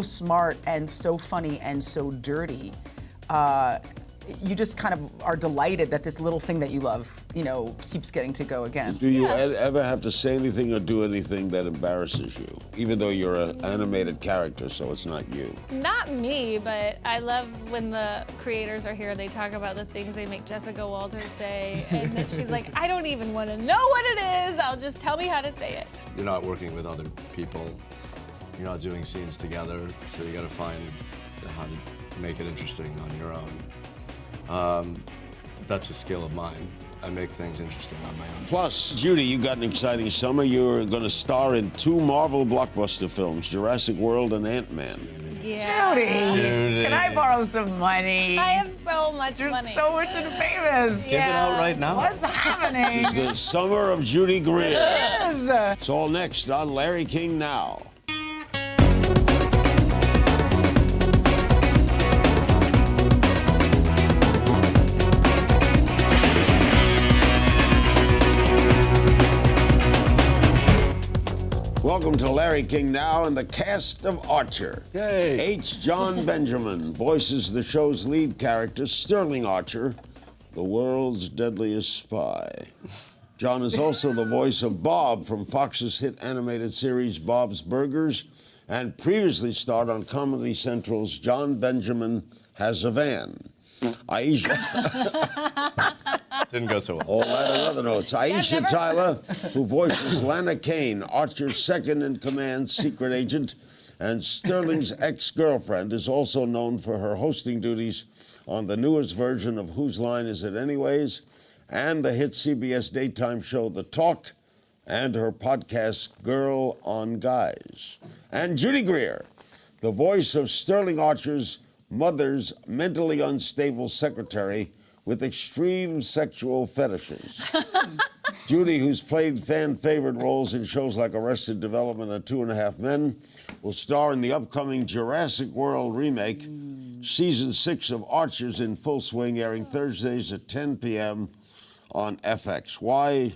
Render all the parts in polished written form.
Smart and so funny and so dirty. You just kind of are delighted that this little thing that you love, keeps getting to go again. Do you ever have to say anything or do anything that embarrasses you? Even though you're an animated character, so it's not you. Not me, but I love when the creators are here, they talk about the things they make Jessica Walter say, and then she's like, I don't even want to know what it is, I'll just tell me how to say it. You're not working with other people, you're not doing scenes together, so you gotta find how to make it interesting on your own. That's a skill of mine. I make things interesting on my own. Plus, Judy, you got an exciting summer. You're going to star in 2 Marvel blockbuster films, Jurassic World and Ant-Man. Yeah. Judy, can I borrow some money? I have so much You're money. so rich and famous. Give it out right now. What's happening? It's the summer of Judy Greer. It is. It's all next on Larry King Now. Welcome to Larry King Now and the cast of Archer. Yay. H. Jon Benjamin voices the show's lead character, Sterling Archer, the world's deadliest spy. Jon is also the voice of Bob from Fox's hit animated series Bob's Burgers, and previously starred on Comedy Central's Jon Benjamin Has a Van. Aisha. Didn't go so well. All that and other notes. Aisha Tyler, who voices Lana Kane, Archer's second-in-command secret agent, and Sterling's ex-girlfriend, is also known for her hosting duties on the newest version of Whose Line Is It Anyways, and the hit CBS daytime show The Talk, and her podcast Girl on Guys. And Judy Greer, the voice of Sterling Archer's mother's mentally unstable secretary with extreme sexual fetishes. Judy, who's played fan-favorite roles in shows like Arrested Development and 2.5 Men, will star in the upcoming Jurassic World remake. Season 6 of Archer's in full swing, airing Thursdays at 10 p.m. on FX. Why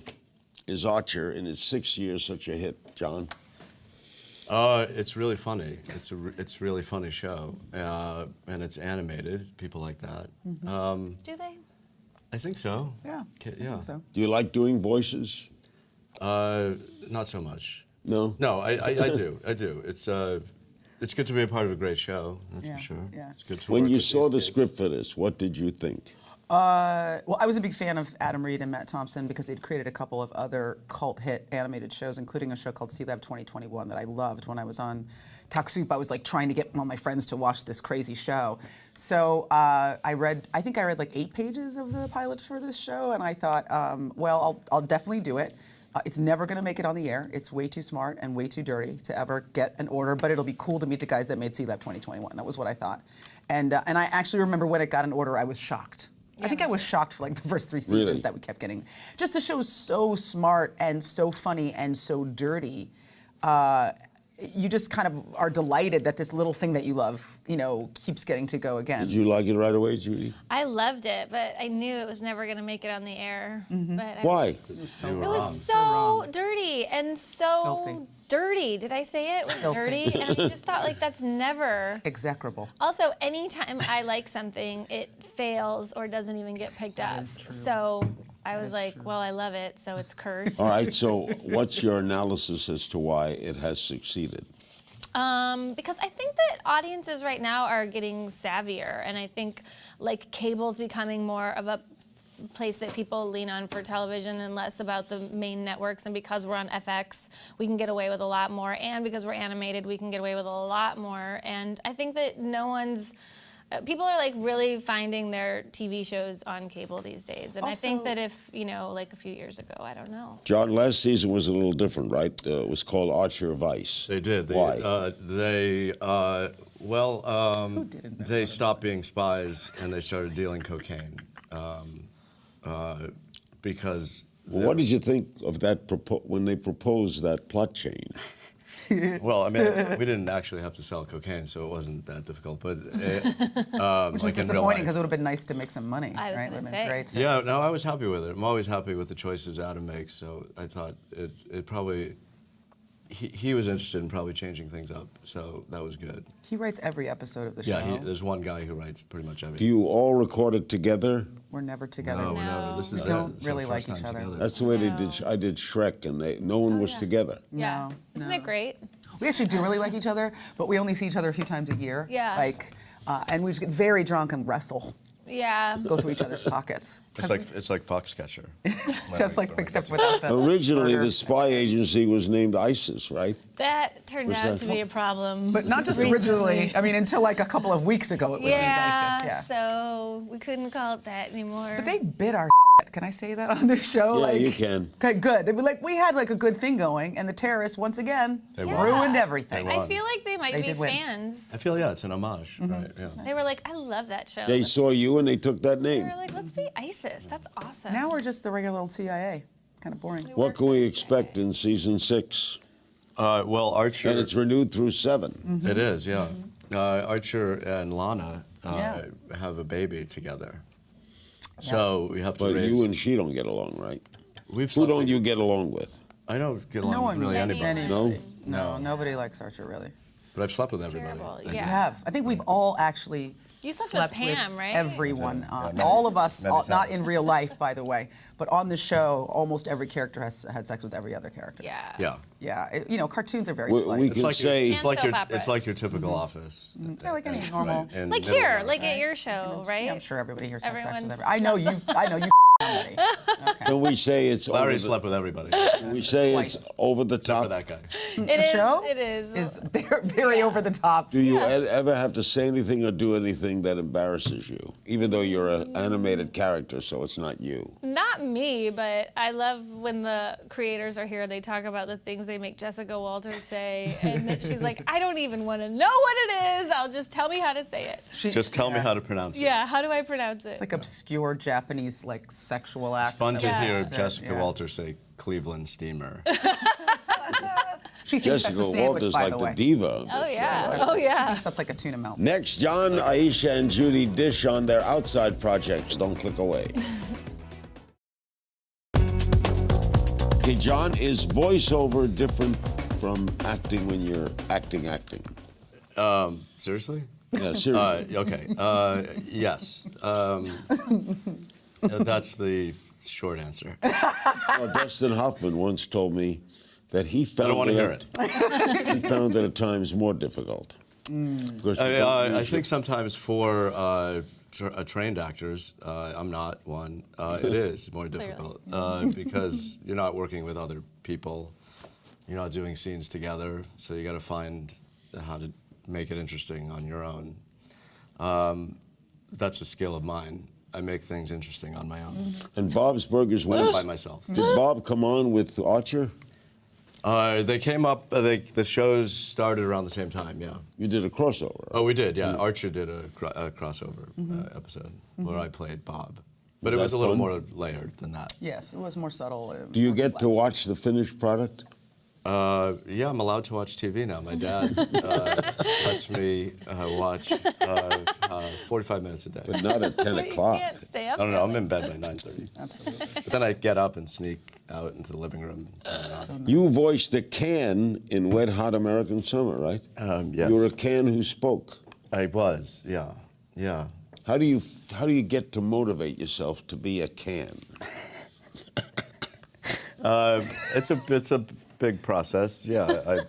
is Archer, in its 6th year, such a hit, Jon? It's really funny. It's a really funny show, and it's animated. People like that. Do they? I think so. Yeah, Yeah. I think so. Do you like doing voices? Not so much. No? No, I do. I do. It's good to be a part of a great show. That's for sure. Yeah. It's good to When work you with saw these the kids. script for this, what did you think? Well, I was a big fan of Adam Reed and Matt Thompson because they'd created a couple of other cult hit animated shows, including a show called C-Lab 2021 that I loved when I was on Talk Soup. I was like trying to get all my friends to watch this crazy show. So I think I read like 8 pages of the pilot for this show, and I thought, well, I'll definitely do it. It's never going to make it on the air. It's way too smart and way too dirty to ever get an order, but it'll be cool to meet the guys that made C-Lab 2021. That was what I thought. And I actually remember when it got an order, I was shocked. I think I was shocked for like the first 3 seasons Really? that we kept getting. Just the show's so smart and so funny and so dirty. You just kind of are delighted that this little thing that you love, keeps getting to go again. Did you like it right away, Judy? I loved it, but I knew it was never going to make it on the air. But Why? It was so dirty and so Filthy. dirty. Did I say it? It was Filthy. dirty, and I just thought like that's never. Execrable. Also, anytime I like something, it fails or doesn't even get picked up. is true. So I was like, well, I love it, so it's cursed. All right, so what's your analysis as to why it has succeeded? Because I think that audiences right now are getting savvier, and I think like cable's becoming more of a place that people lean on for television and less about the main networks. And because we're on FX, we can get away with a lot more, and because we're animated, we can get away with a lot more. And I think that people are like really finding their TV shows on cable these days. And I think that if, like a few years ago, I don't know. Jon, last season was a little different, right? It was called Archer Vice. They did. Why? They stopped being spies and they started dealing cocaine. Because... Well, what did you think of that when they proposed that plot change? Well, I mean, we didn't actually have to sell cocaine, so it wasn't that difficult. But Which was disappointing because it would have been nice to make some money. I was right? gonna Would have been say. great. yeah, no, I was happy with it. I'm always happy with the choices Adam makes. So I thought it probably he was interested in probably changing things up, so that was good. He writes every episode of the Yeah, show. there's one guy who writes pretty much everything. Do you all record it together? We're never together. No, No. this is We don't it. It's really our like first each time other. together. That's the way they did. I did Shrek, and no one was yeah. together. Yeah. No, Isn't no. it great? We actually do really like each other, but we only see each other a few times a year. Yeah. And we just get very drunk and wrestle, Yeah. go through each other's pockets. It's like Foxcatcher. It's just like, except without the Originally, murder. the spy agency was named ISIS, right? That turned What's out that to be a problem. But not just recently. originally. I mean, until like a couple of weeks ago, it was named ISIS. Yeah. So we couldn't call it that anymore. But they bit our. Can I say that on the show? Yeah, you can. Okay, good. They were like, we had like a good thing going, and the terrorists once again They won. ruined everything. They I won. feel like they might They be did win. fans. I feel, yeah, it's an homage, right? Yeah. They were like, I love that show. They saw you and they took that They name. were like, let's be ISIS. That's awesome. Now we're just the regular old CIA. Kind of boring. What can we expect in season 6? Well, Archer. And it's renewed through 7. It is, yeah. Archer and Lana Yeah. have a baby together. So we have to But raise. you and she don't get along, right? We've Who slept don't with- you get along with? I don't get along No with one really really. anybody. No? No, nobody likes Archer really. But I've slept with It's everybody. terrible. You Yeah. have. I think we've all actually You slept with Pam, right? everyone. Yeah, All of us, many not times. in real life, by the way, but on the show, almost every character has had sex with every other character. Yeah. Yeah. Yeah. Cartoons are very We slutty. could say it's like And your soap it's like operas. your typical office. Yeah, like any normal. And Like middle here, ground. like at your show, right? Yeah, I'm sure everybody here's had sex with Everyone's everybody. I know you somebody. Can we say it's over Larry the, slept with everybody. we say it's Twice. over the Except for top? that guy. It is. show It is. Is very, very over the top. Do you ever have to say anything or do anything that embarrasses you? Even though you're an animated character, so it's not you. Not me, but I love when the creators are here. They talk about the things they make Jessica Walters say, and then she's like, "I don't even want to know what it is. I'll just tell me how to say it." Just tell me how to pronounce it. Yeah, how do I pronounce it? It's like obscure Japanese sexual act. Fun to Yeah. hear That's it, Jessica yeah. Walters say Cleveland Steamer. She thinks Jessica that's a sandwich, Walters by like the the way. diva. of Oh this yeah. show. Oh She yeah. thinks that's like a tuna melt. Next, John, Aisha, and Judy dish on their outside projects. Don't click away. Okay, John, is voiceover different from acting when you're acting? Seriously? Yeah, seriously. Okay. Yes. That's the short answer. Dustin Hoffman once told me that he found I don't want to hear it. it. He found it at times more difficult. Because you don't I use think sometimes for trained actors, I'm not one. It is more difficult because you're not working with other people. You're not doing scenes together, so you got to find how to make it interesting on your own. That's a skill of mine. I make things interesting on my own. And Bob's Burgers By once. myself. Did Bob come on with Archer? They came up. The shows started around the same time. Yeah. You did a crossover. Oh, we did. Yeah. Archer did a crossover episode where I played Bob, but it Was was that a little fun? more layered than that. Yes, it was more subtle. Do you more get to flesh. watch the finished product? Yeah, I'm allowed to watch TV now. My dad lets me watch 45 minutes a day. But not at 10 But you o'clock. can't stay up. I don't know. I'm in bed by 9:30. Absolutely. But then I get up and sneak out into the living room. And turn it on. You voiced a can in Wet Hot American Summer, right? Yes. You were a can who spoke. I was. Yeah. Yeah. How do you get to motivate yourself to be a can? It's a big process. Yeah. I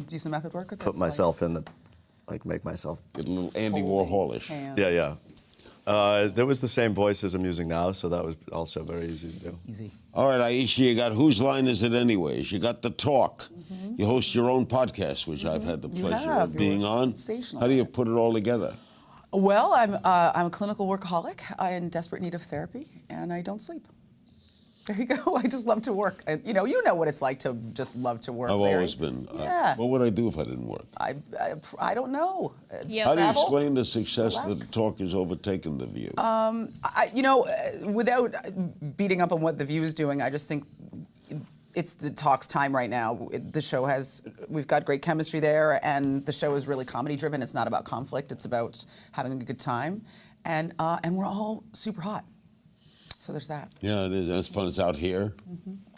Do some method work with put this? myself in the, make myself. Get a little Andy Warholish. Hands. Yeah. There was the same voice as I'm using now, so that was also very easy to do. Easy. All right, Aisha, you got Whose Line Is It Anyways? You got The Talk. You host your own podcast, which I've had the You pleasure have. of You being were on. sensational How do you at it. put it all together? Well, I'm a clinical workaholic. I'm in desperate need of therapy, and I don't sleep. There you go. I just love to work. And, you know what it's like to just love to work. I've Larry. always been. Yeah. What would I do if I didn't work? I don't know. Yeah. How do you Travel? explain the success that Relax. The Talk has overtaken The View? Without beating up on what The View is doing, I just think it's the Talk's time right now. We've got great chemistry there, and the show is really comedy driven. It's not about conflict. It's about having a good time, and we're all super hot. So there's that. Yeah, it is. That's fun. It's out here.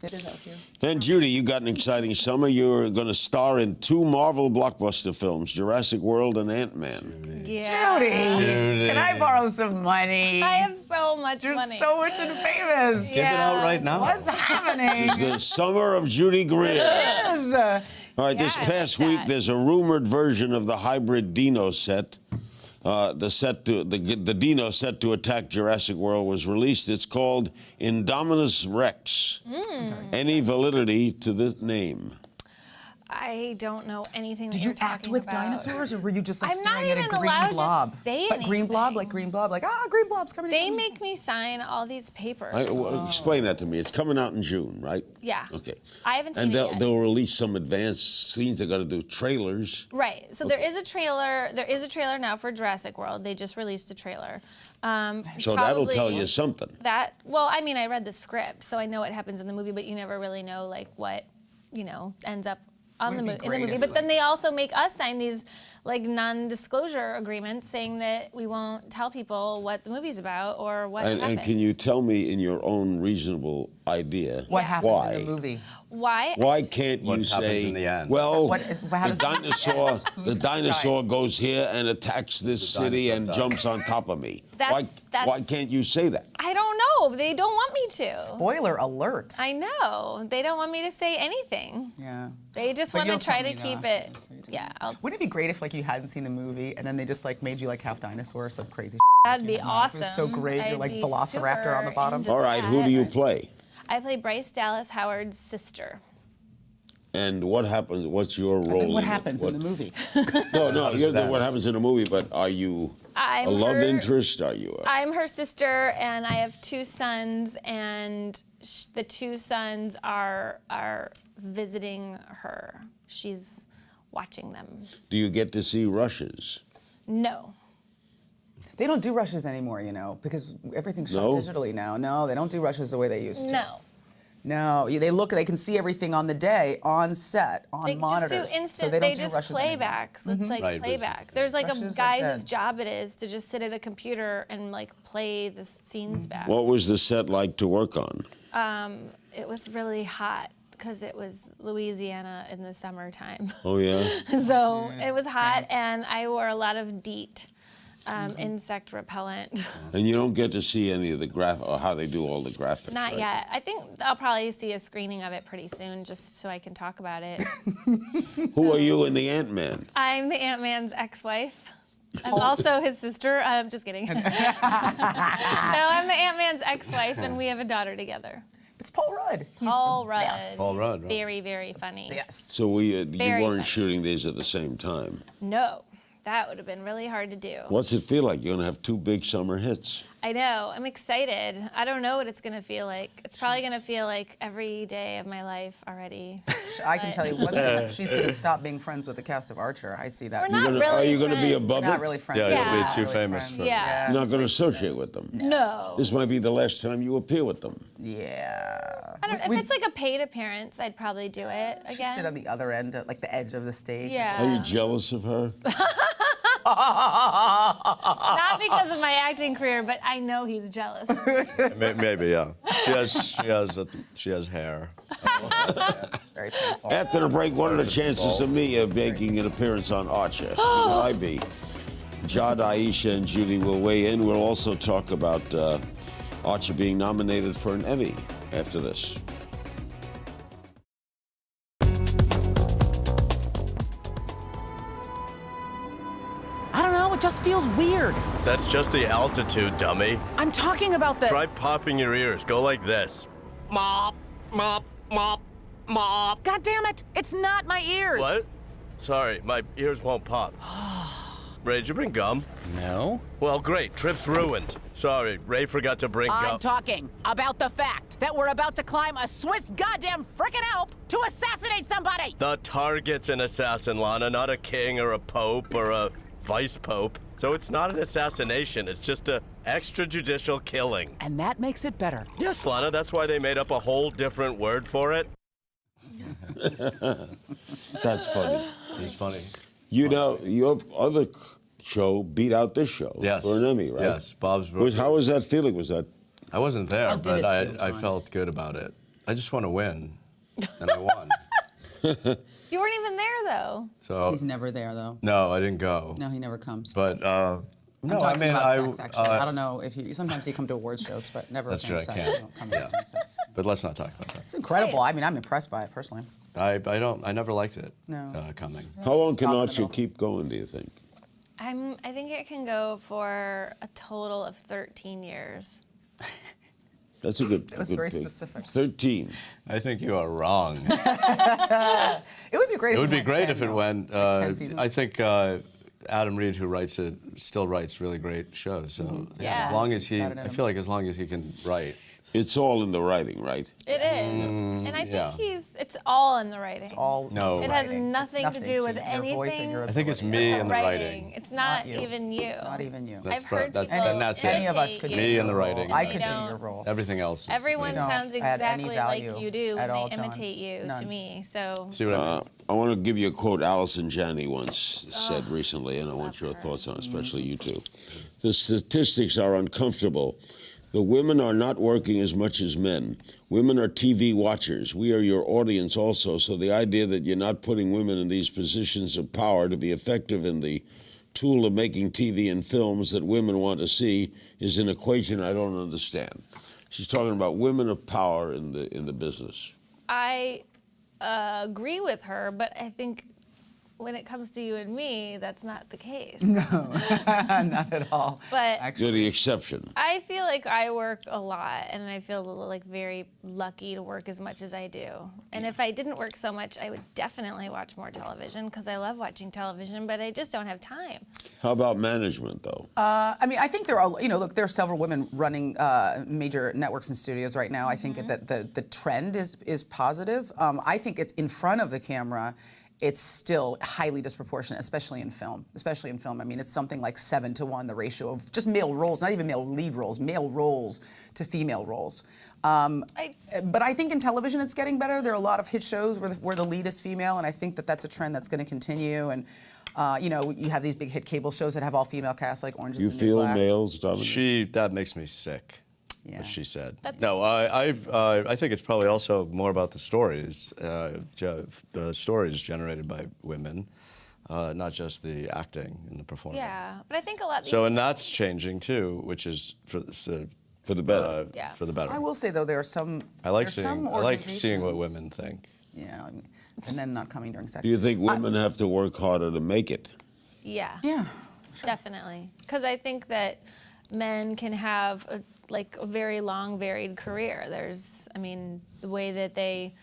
It is out here. And Judy, you got an exciting summer. You're going to star in 2 Marvel blockbuster films, Jurassic World and Ant-Man. Yeah. Judy, can I borrow some money? I have so much You're money. so rich and famous. Give it out right now. What's happening? It's the summer of Judy Greer. It is. All right, this Yeah, I past like week, that. there's a rumored version of the hybrid Dino set. The Dino set to attack Jurassic World was released. It's called Indominus Rex. Any validity to this name? I don't know anything that Did you're you act talking with about. dinosaurs, or were you just like I'm not staring at a even green allowed to blob? say Like green blob, anything. like green blob, like green blob's coming. They in. make me sign all these papers. Explain that to me. It's coming out in June, right? Yeah. Okay. I haven't seen And it yet. they'll release some advanced scenes. They're going to do trailers. Right. So there is a trailer. There is a trailer now for Jurassic World. They just released a trailer. So that'll tell you something. Well, I mean, I read the script, so I know what happens in the movie, but you never really know like what, ends up in the movie. But then they also make us sign these like non-disclosure agreements saying that we won't tell people what the movie's about or what happens. And can you tell me in your own reasonable idea What happens why? in the movie? Why? Why can't What you happens say, in the end? well, What- how the does- dinosaur goes here and attacks this city and jumps on top of me? Why can't you say that? I don't know. They don't want me to. Spoiler alert. I know. They don't want me to say anything. Yeah. They just But want to you'll try tell to me, keep though. it. Yeah. Wouldn't it be great if like you hadn't seen the movie and then they just like made you like half dinosaur, some crazy? That'd be awesome. It's so great. You're I'd like be Velociraptor on the super bottom. into All right, who that. do you play? I play Bryce Dallas Howard's sister. And what happens? What's your role? And what in it? happens in the movie? No, you're that? what happens in the movie. But are you I'm a love her- interest? Are you? I'm her sister, and I have 2 sons, and the 2 sons are visiting her. She's watching them. Do you get to see rushes? No. They don't do rushes anymore, because everything's shot No? digitally now. No, they don't do rushes the way they used to. No. No, they can see everything on the day, on set, on They monitors. just do instant. So they don't they do just rushes anymore. playback. So it's like Right, playback. There's like Rushes a are guy whose dead. job it is to just sit at a computer and like play the scenes back. What was the set like to work on? It was really hot because it was Louisiana in the summertime. Oh yeah. So it was hot, and I wore a lot of DEET, insect repellent. And you don't get to see any of the or how they do all the graphics. Not right? yet. I think I'll probably see a screening of it pretty soon, just so I can talk about it. Who are you in the Ant-Man? I'm the Ant-Man's ex-wife. I'm also his sister. I'm just kidding. No, I'm the Ant-Man's ex-wife, and we have a daughter together. It's Paul Rudd. He's Paul the Rudd. best. Paul Rudd, right. Very, very funny. Yes. So you Very weren't funny. shooting these at the same time. No, that would have been really hard to do. What's it feel like? You're gonna have 2 big summer hits. I know. I'm excited. I don't know what it's going to feel like. It's probably going to feel like every day of my life already. I can tell you one thing. She's going to stop being friends with the cast of Archer. I see that. We're not really Are you gonna be friends. above Not it? really friends. Yeah, you'll be Not too really famous friends. for Yeah. You're not gonna associate with them. No. This might be the last time you appear with them. Yeah. I don't know. If it's like a paid appearance, I'd probably do it She'd again. sit on the other end, like the edge of the stage. Yeah. Are you jealous of her? Not because of my acting career, but I know he's jealous. Maybe, yeah. She has hair. It's very painful. After the break, what are the chances of me making an appearance on Archer? Who will I be? Judd, Aisha, and Judy will weigh in. We'll also talk about Archer being nominated for an Emmy after this. I don't know, it just feels weird. That's just the altitude, dummy. I'm talking about the... Try popping your ears. Go like this. Mop, mop, mop, mop. God damn it, it's not my ears. What? Sorry, my ears won't pop. Ray, did you bring gum? No. Well, great. Trip's ruined. Sorry, Ray forgot to bring I'm gum. talking about the fact that we're about to climb a Swiss goddamn frickin' Alp to assassinate somebody. The target's an assassin, Lana, not a king or a pope or a vice pope. So it's not an assassination, it's just a extrajudicial killing. And that makes it better. Yes, Lana, that's why they made up a whole different word for it. That's funny. He's funny. You know, your other show beat out this show Yes. for an Emmy, right? Yes, Bob's. How was that feeling? Was that I wasn't there, How did but it feel, I Jon? felt good about it. I just want to win, and I won. You weren't even there though. So He's never there, though. no, I didn't go. No, he never comes. But I'm no, I talking mean about sex, actually. I uh, don't know if you. Sometimes you come to award shows, but never. That's true, I sex. can't. You don't come to sex. but let's not talk about that. It's incredible. I mean, I'm impressed by it personally. I never liked it. No. Coming. How long can Stop in the Archer middle. keep going, do you think? I think it can go for a total of 13 years. That's a good. That was good very pick. specific. 13. I think you are wrong. It would be great. It if would be went great 10, if it though. went. Like 10 seasons. I think Adam Reed, who writes it, still writes really great shows. So Yeah. as long as he, Got it in I him. feel like as long as he can write. It's all in the writing, right? It is, and I think yeah. it's all in the writing. It's all. No. It has writing. nothing It's to do with your voice and anything your I think it's ability. me the and the writing. It's not you. even you. Not even you. That's I've heard that's- people and that's it. Any of us could imitate do you. Me and the your role. writing. I They could do don't- your role. Everything else. is Everyone me. don't sounds add any exactly value like you do when at they all, Jon. imitate you to None. me. So See what I mean? I want to give you a quote Allison Janney once said recently, and I want your thoughts on it, especially you two. The statistics are uncomfortable. The women are not working as much as men. Women are TV watchers. We are your audience also, so the idea that you're not putting women in these positions of power to be effective in the tool of making TV and films that women want to see is an equation I don't understand. She's talking about women of power in the business. I agree with her, but I think when it comes to you and me, that's not the case. Not at all. But You're the exception. I feel like I work a lot, and I feel like very lucky to work as much as I do. And if I didn't work so much, I would definitely watch more television because I love watching television, but I just don't have time. How about management, though? I mean, I think there are, look, there are several women running major networks and studios right now. I think that the trend is positive. I think it's in front of the camera. It's still highly disproportionate, especially in film. I mean, it's something like 7-to-1, the ratio of just male roles, not even male lead roles, male roles to female roles. But I think in television it's getting better. There are a lot of hit shows where the lead is female, and I think that that's a trend that's going to continue. And you have these big hit cable shows that have all female casts, like Orange Is You the New feel Black. males dominate? That makes me sick. Yeah. What she said. That's No, I think it's probably also more about the stories. The stories generated by women, not just the acting and the performance. Yeah, but I think a lot. So, and that's changing too, which is for the better. Yeah. For the better. I will say though, there are some. I like there are some seeing what organizations- women think. Yeah, I mean, and then not coming during sex. Do you think women have to work harder to make it? Yeah. Yeah. Definitely. Because I think that men can have a very long, varied career. The way that they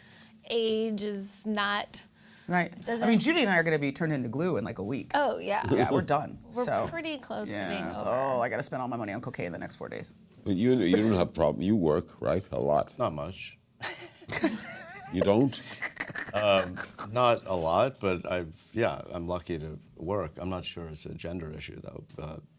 age is not. Right. I mean, Judy and I are going to be turned into glue in like a week. Oh, yeah. Yeah, we're done. We're so, pretty close to being so, over. I got to spend all my money on cocaine the next 4 days. But you don't have a problem. You work, right? A lot. Not much. You don't? Not a lot, but I'm lucky to work. I'm not sure it's a gender issue though.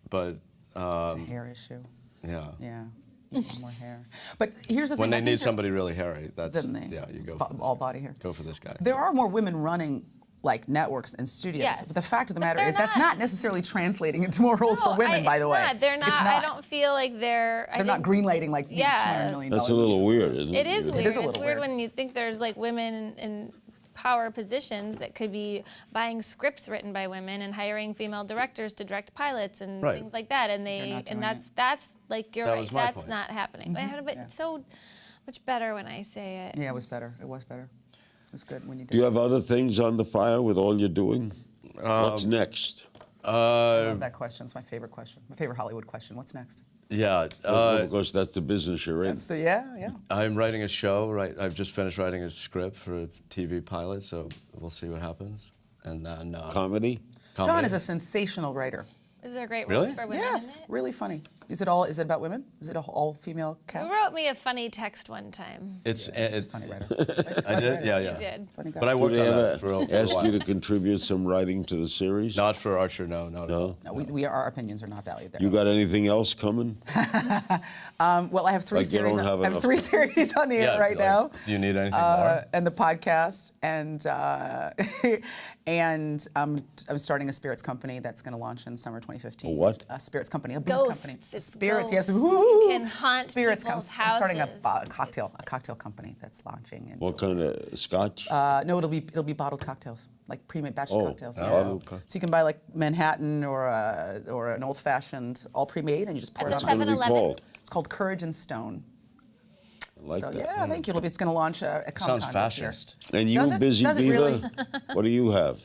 But It's a hair issue. yeah. Yeah. You want more hair. But here's the thing. When I they think need there- somebody really hairy, that's Then they- you go Bo- for this all guy. body hair. Go for this guy. There are more women running like networks and studios. Yes. But the fact of the But matter they're is that's not- not necessarily translating into more roles for No, women, by the way. It's not. They're not. It's I don't feel like they're. They're not greenlighting like Yeah. $200 million. That's a little weird, isn't it? It is weird. is a It's little weird weird. when you think there's women in power positions that could be buying scripts written by women and hiring female directors to direct pilots and Right. things like that. And not doing that's you're That right. was my That's point. not happening. But it's so much better when I say it. Yeah, it was better. It was better. It was good when you did Do you it. have other things on the fire with all you're doing? What's next? I love that question. It's my favorite question. My favorite Hollywood question. What's next? Yeah. Because that's the business you're in. That's the, yeah. I'm writing a show. Right. I've just finished writing a script for a TV pilot, so we'll see what happens. And then Comedy? John comedy. is a sensational writer. Is there great Really? roles for women Yes, in it? really funny. Is it about women? Is it an all-female cast? You wrote me a funny text one time. It's He's a funny writer. I did. Yeah. You did. Funny guy. But I Do worked they on that ever for a ask while. you to contribute some writing to the series? Not for Archer. No. Not at all. No, our opinions are not valued there. You got anything else coming? Well, I have three Like you series. don't have I have enough three time. series on the air right now. Do you need anything more? And the podcast, and and I'm starting a spirits company that's going to launch in summer 2015. A what? A spirits company, a booze Ghosts. company. It's Spirits, ghosts. yes. Woo! You can haunt Spirits. people's I'm starting a houses. cocktail company that's launching. In What kind of scotch? No, it'll be bottled cocktails, like pre-made batch cocktails. Yeah. bottled So you can buy like Manhattan or an old fashioned, all pre-made, and you just pour At it the on. What is it 7-Eleven? called? It's called Courage and Stone. I like So that. yeah, thank you. It's going to launch a Comic-Con Sounds this year. fascist. And you, Does it? busy Does it beaver? really? What do you have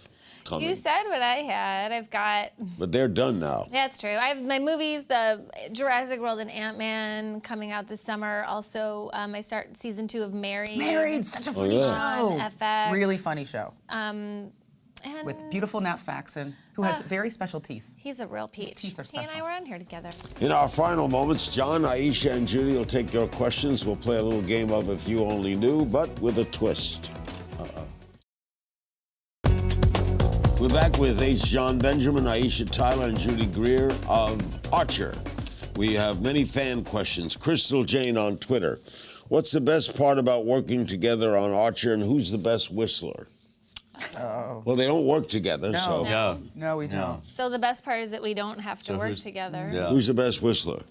coming? You said what I had. I've got. But they're done now. Yeah, it's true. I have my movies, the Jurassic World and Ant-Man coming out this summer. Also, I start season 2 of Married. Married, such a funny yeah. show. On FX. Really funny show. And With beautiful Nat Faxon, who has very special teeth. he's a real peach. teeth are He and I special. were on here together. In our final moments, John, Aisha, and Judy will take your questions. We'll play a little game of If You Only Knew, but with a twist. We're back with Jon Benjamin, Aisha Tyler, and Judy Greer of Archer. We have many fan questions. Crystal Jane on Twitter. What's the best part about working together on Archer, and who's the best whistler? Well, they don't work together, so Yeah. No, we don't. So the best part is that we don't have to So work who's- together. Yeah. who's the best whistler?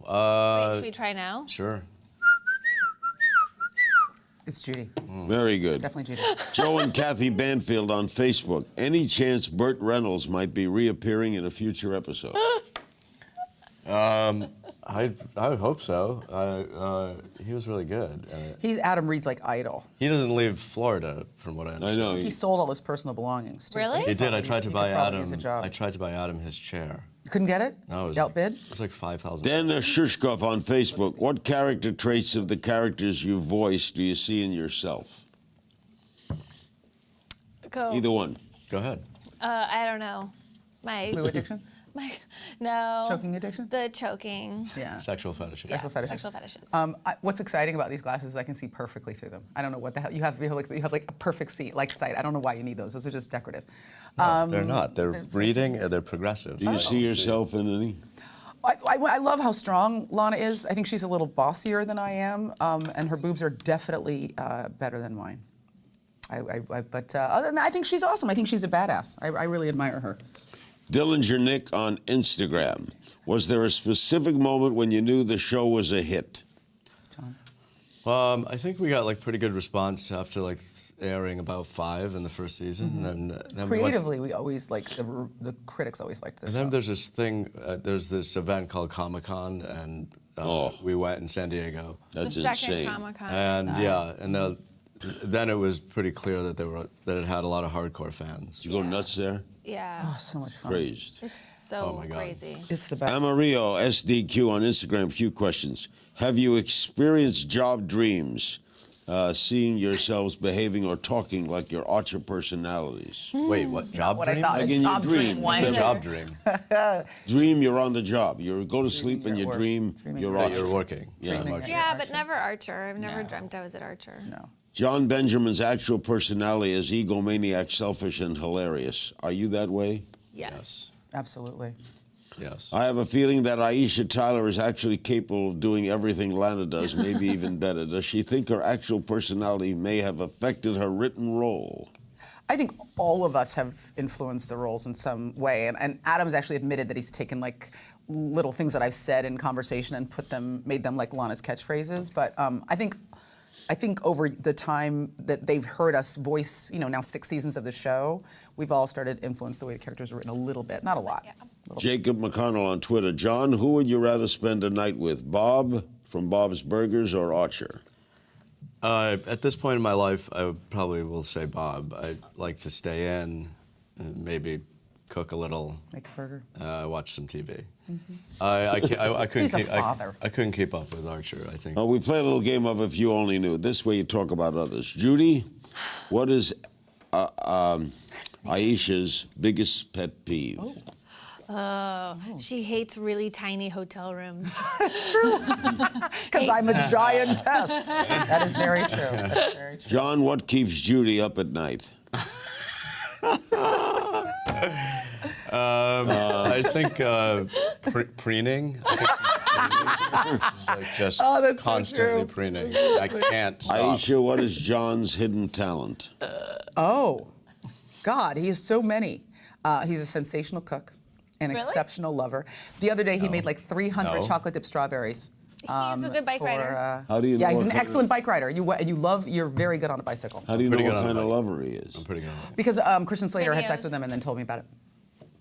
Wait, should we try now? Sure. It's Judy. Very good. Definitely Judy. Joe and Kathy Banfield on Facebook. Any chance Burt Reynolds might be reappearing in a future episode? I would hope so. He was really good. He's Adam Reed's like idol. He doesn't leave Florida, from what I I understand. know. He sold all his personal belongings. Too, Really? so He did. I probably- tried to he buy could probably Adam. use a job. I tried to buy Adam his chair. You couldn't get it? No, it was Outbid? It was like $5,000. Dan Shishkov on Facebook. What character traits of the characters you voiced do you see in yourself? Go. Either one. Go ahead. I don't know. Glue addiction? No. Choking addiction? The choking. Yeah. Sexual fetishes. Sexual fetishes. Sexual fetishes. What's exciting about these glasses is I can see perfectly through them. I don't know what the hell you have like a perfect sight. I don't know why you need those. Those are just decorative. No, they're not. They're there's- reading and they're progressive. Do you see yourself in any? I love how strong Lana is. I think she's a little bossier than I am, and her boobs are definitely better than mine. But other than that, I think she's awesome. I think she's a badass. I really admire her. Dillinger Nick on Instagram. Was there a specific moment when you knew the show was a hit? John? I think we got like pretty good response after like airing about 5 in the first season. And then Creatively, we always like the critics always liked this. And then there's this thing. There's this event called Comic-Con, and we went in San Diego. That's the second insane. Comic-Con. And and then it was pretty clear that it had a lot of hardcore fans. Did you go nuts there? Yeah. Oh, so much fun. Crazed. It's so Oh my God. crazy. It's the best. Amarillo SDQ on Instagram. Few questions. Have you experienced job dreams, seeing yourselves behaving or talking like your Archer personalities? Wait, what? Job what I dream? thought. Like in your Job dream. dream. Job dream. Dream you're on the job. You go to sleep and you're you at work. dream Dreaming you're you're at That Archer. you're working. Yeah. Dreaming. Archer. Yeah, but never Archer. I've never dreamt I was at Archer. No. Jon Benjamin's actual personality is egomaniac, selfish, and hilarious. Are you that way? Yes. Absolutely. Yes. I have a feeling that Aisha Tyler is actually capable of doing everything Lana does, maybe even better. Does she think her actual personality may have affected her written role? I think all of us have influenced the roles in some way, and Adam's actually admitted that he's taken like little things that I've said in conversation and made them like Lana's catchphrases. But I think over the time that they've heard us voice, now 6 seasons of the show, we've all started to influence the way the characters are written a little bit, not a lot. Jacob McConnell on Twitter. John, who would you rather spend a night with, Bob from Bob's Burgers or Archer? At this point in my life, I probably will say Bob. I like to stay in, maybe cook a little, Make a burger. watch some TV. I couldn't. He's a father. I couldn't keep up with Archer. I think. We play a little game of If You Only Knew. This way you talk about others. Judy, what is Aisha's biggest pet peeve? She hates really tiny hotel rooms. Because I'm a giantess. That is very true. That's very true. John, what keeps Judy up at night? I think preening. I think she's like just that's so constantly true. preening. I can't stop. Aisha, what is John's hidden talent? Oh, God, he has so many. He's a sensational cook, an exceptional lover. The other day, he made like 300 No. chocolate dip strawberries. He's a good bike rider. How do you know Yeah, he's what an kind excellent bike rider. You're very good on a bicycle. How do you know Pretty what good on kind the of bike. lover he is? I'm pretty good on Because Christian Slater had sex Videos. with him and then told me about it.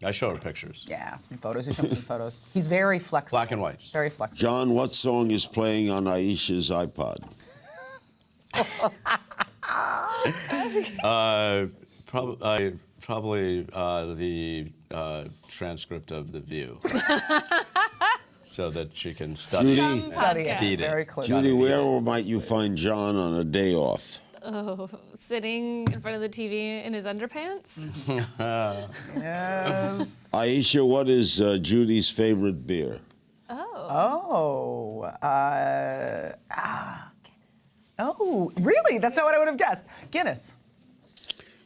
it. I show her pictures. Yeah, some photos. He showed me some photos. He's very flexible. Black and whites. Very flexible. John, what song is playing on Aisha's iPod? Probably the transcript of The View. So that she can study. Judy? Study it Beat it. very closely. Judy, where might you find John on a day off? Sitting in front of the TV in his underpants. Yes. Aisha, what is Judy's favorite beer? Oh, really? That's not what I would have guessed. Guinness.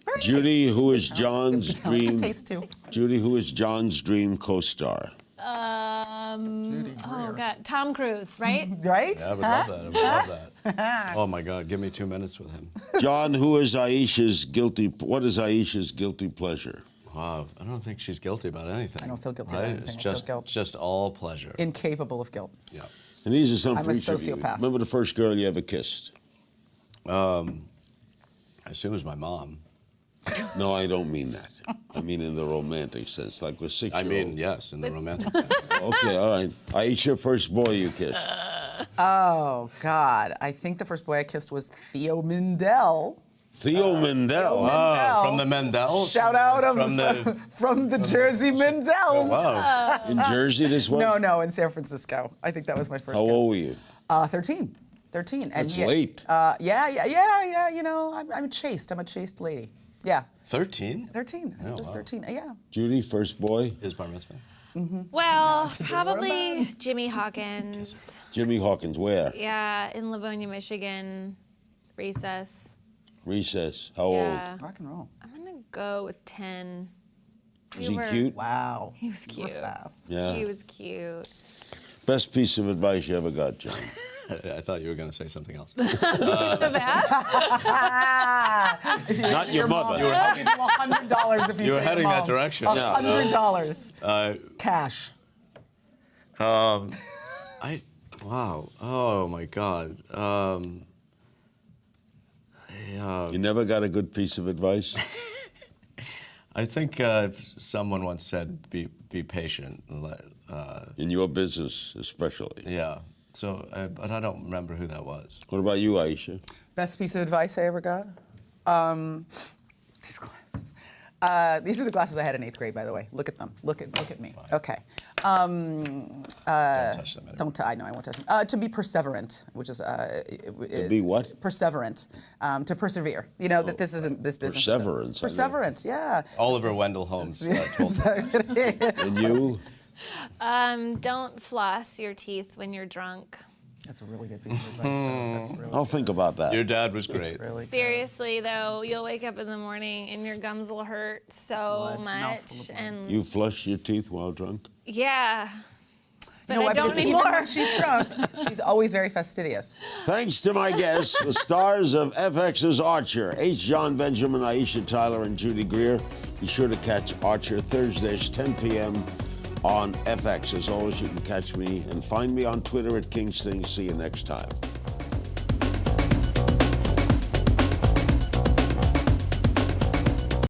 Very Judy, who is John's Italian dream? taste too. Judy, who is John's dream co-star? Oh God, Tom Cruise, right? Right? Yeah, I would love that. I would love that. Oh my God, give me 2 minutes with him. John, who is Aisha's guilty? What is Aisha's guilty pleasure? Wow, I don't think she's guilty about anything. I don't feel guilty about Right? anything. It's I feel just, guilt. just all pleasure. Incapable of guilt. Yeah. And these are some I'm for a each of you. sociopath. Remember the first girl you ever kissed? I assume it was my mom. No, I don't mean that. I mean in the romantic sense, like with 6 I year mean, yes, in the romantic sense. Okay, all right. Aisha, first boy you kissed. Oh God, I think the first boy I kissed was Theo Mindell. Theo Mendel. Oh, from the Mendels? Shout out of From the... from the Jersey Mendells. Wow. In Jersey, this one? No, in San Francisco. I think that was my first How kiss. old were you? 13. 13. And That's yeah, late. Yeah. You know, I'm chaste. I'm a chaste lady. Yeah. 13? 13. Oh, Just wow. 13. Yeah. Judy, first boy. His bar mitzvah. Well, probably Jimmy Hawkins. Jimmy Hawkins, where? Yeah, in Livonia, Michigan. Recess. Recess. How old? Yeah. Rock and roll. I'm gonna go with 10. Is he cute? Wow. He was cute. Yeah. He was cute. Best piece of advice you ever got, John? I thought you were going to say something else. Not your mother. I'll give you $100 if you You were say heading mom. that direction. $100. Cash. Wow. Oh my God. You never got a good piece of advice? I think someone once said, "Be patient." In your business, especially. Yeah. So, but I don't remember who that was. What about you, Aisha? Best piece of advice I ever got? These glasses. These are the glasses I had in 8th grade, by the way. Look at them. Look at me. Okay. Don't touch them. Anymore. I know I won't touch them. To be perseverant, which is To be what? Perseverant, to persevere. You know that this isn't this business. Perseverance, I mean. Perseverance, yeah. Oliver Wendell Holmes told me. And you? Don't floss your teeth when you're drunk. That's a really good piece of advice. That's really I'll think about that. Your dad was great. really good. Seriously though, you'll wake up in the morning and your gums will hurt so What? much, Mouthful of and You flush your teeth while drunk? yeah. But You know I why? don't Because even anymore. when she's drunk, she's always very fastidious. Thanks to my guests, the stars of FX's Archer, Jon Benjamin, Aisha Tyler, and Judy Greer. Be sure to catch Archer Thursdays, 10 p.m. on FX. As always, you can catch me and find me on Twitter at Kingsthing. See you next time.